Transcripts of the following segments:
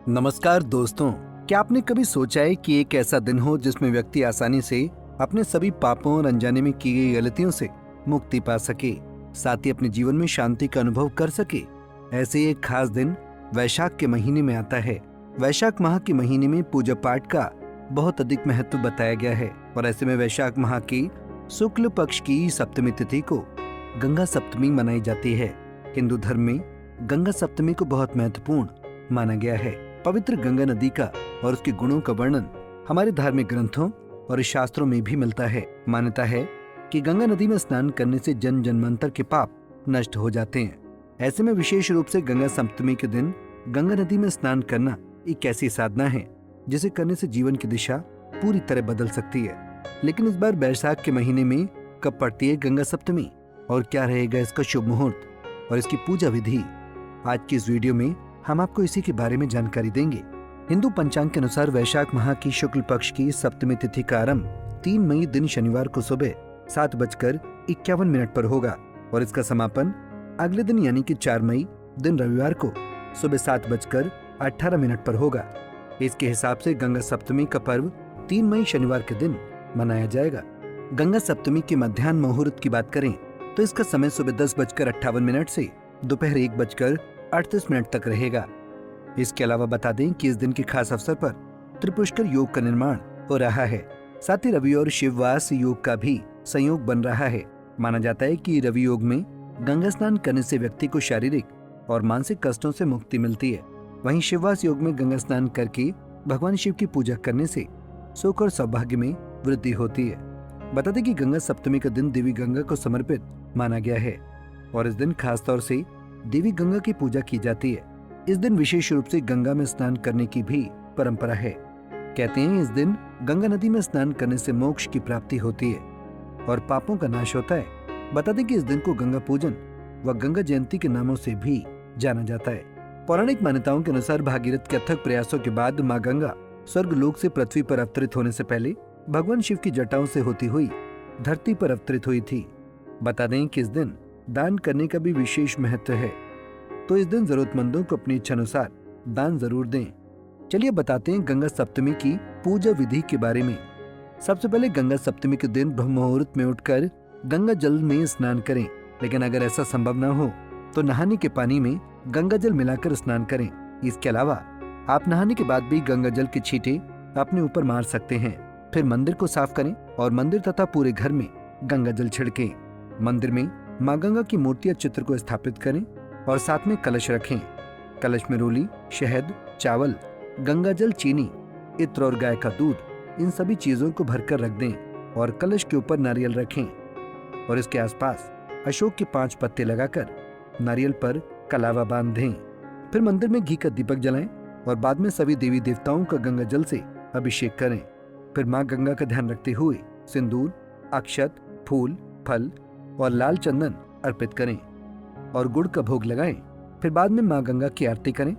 नमस्कार दोस्तों, क्या आपने कभी सोचा है कि एक ऐसा दिन हो जिसमें व्यक्ति आसानी से अपने सभी पापों और अनजाने में की गई गलतियों से मुक्ति पा सके, साथ ही अपने जीवन में शांति का अनुभव कर सके। ऐसे ही एक खास दिन वैशाख के महीने में आता है। वैशाख माह के महीने में पूजा पाठ का बहुत अधिक महत्व बताया गया है और ऐसे में वैशाख माह की शुक्ल पक्ष की सप्तमी तिथि को गंगा सप्तमी मनाई जाती है। हिंदू धर्म में गंगा सप्तमी को बहुत महत्वपूर्ण माना गया है। पवित्र गंगा नदी का और उसके गुणों का वर्णन हमारे धार्मिक ग्रंथों और शास्त्रों में भी मिलता है। मान्यता है कि गंगा नदी में स्नान करने से जन्म जन्मांतर के पाप नष्ट हो जाते हैं। ऐसे में विशेष रूप से गंगा सप्तमी के दिन गंगा नदी में स्नान करना एक ऐसी साधना है जिसे करने से जीवन की दिशा पूरी तरह बदल सकती है। लेकिन इस बार वैशाख के महीने में कब पड़ती है गंगा सप्तमी और क्या रहेगा इसका शुभ मुहूर्त और इसकी पूजा विधि, आज की इस वीडियो में हम आपको इसी के बारे में जानकारी देंगे। हिंदू पंचांग के अनुसार वैशाख माह की शुक्ल पक्ष की सप्तमी तिथि का आरंभ 3 मई दिन शनिवार को सुबह 7:51 पर होगा और इसका समापन अगले दिन यानी कि 4 मई दिन रविवार को सुबह 7:18 पर होगा। इसके हिसाब से गंगा सप्तमी का पर्व 3 मई शनिवार के दिन मनाया जाएगा। गंगा सप्तमी के मध्याह्न मुहूर्त की बात करें तो इसका समय सुबह 10:58 से दोपहर 1:38 तक रहेगा। इसके अलावा बता दें कि इस दिन के खास अवसर पर त्रिपुष्कर योग का निर्माण हो रहा है। साथ ही रवि और शिववास योग का भी संयोग बन रहा है। माना जाता है कि रवि योग में गंगा स्नान करने से व्यक्ति को शारीरिक और मानसिक कष्टों से मुक्ति मिलती है। वहीं शिववास योग में गंगा स्नान करके भगवान शिव की पूजा करने से सुख और सौभाग्य में वृद्धि होती है। बता दें कि गंगा सप्तमी का दिन देवी गंगा को समर्पित माना गया है और इस दिन खास तौर से देवी गंगा की पूजा की जाती है। इस दिन विशेष रूप से गंगा में स्नान करने की भी परंपरा है। कहते हैं इस दिन गंगा नदी में स्नान करने से मोक्ष की प्राप्ति होती है और पापों का नाश होता है। बता दें कि इस दिन को गंगा पूजन व गंगा जयंती के नामों से भी जाना जाता है। पौराणिक मान्यताओं के अनुसार भागीरथ के अथक प्रयासों के बाद माँ गंगा स्वर्ग लोक से पृथ्वी पर अवतरित होने से पहले भगवान शिव की जटाओं से होती हुई धरती पर अवतरित हुई थी। बता दें कि इस दिन दान करने का भी विशेष महत्व है, तो इस दिन जरूरतमंदों को अपनी इच्छा अनुसार दान जरूर दें। चलिए बताते हैं गंगा सप्तमी की पूजा विधि के बारे में। सबसे पहले गंगा सप्तमी के दिन ब्रह्म मुहूर्त में उठकर गंगा जल में स्नान करें, लेकिन अगर ऐसा संभव न हो तो नहाने के पानी में गंगा जल मिलाकर स्नान करें। इसके अलावा आप नहाने के बाद भी गंगा जल के छींटे अपने ऊपर मार सकते हैं। फिर मंदिर को साफ करें और मंदिर तथा पूरे घर में गंगा जल छिड़कें। मंदिर में माँ गंगा की मूर्ति या चित्र को स्थापित करें और साथ में कलश रखें। कलश में रोली, शहद, चावल, गंगा जल, चीनी, इत्र और गाय का दूध, इन सभी चीजों को भरकर रख दें और कलश के ऊपर नारियल रखें और इसके आसपास अशोक के 5 पत्ते लगाकर नारियल पर कलावा बांध दें। फिर मंदिर में घी का दीपक जलाएं और बाद में सभी देवी देवताओं का गंगा जल से अभिषेक करें। फिर माँ गंगा का ध्यान रखते हुए सिंदूर, अक्षत, फूल, फल और लाल चंदन अर्पित करें और गुड़ का भोग लगाएं। फिर बाद में माँ गंगा की आरती करें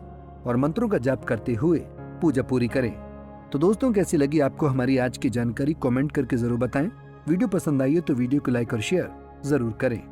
और मंत्रों का जाप करते हुए पूजा पूरी करें। तो दोस्तों, कैसी लगी आपको हमारी आज की जानकारी? कमेंट करके जरूर बताएं। वीडियो पसंद आई हो तो वीडियो को लाइक और शेयर जरूर करें।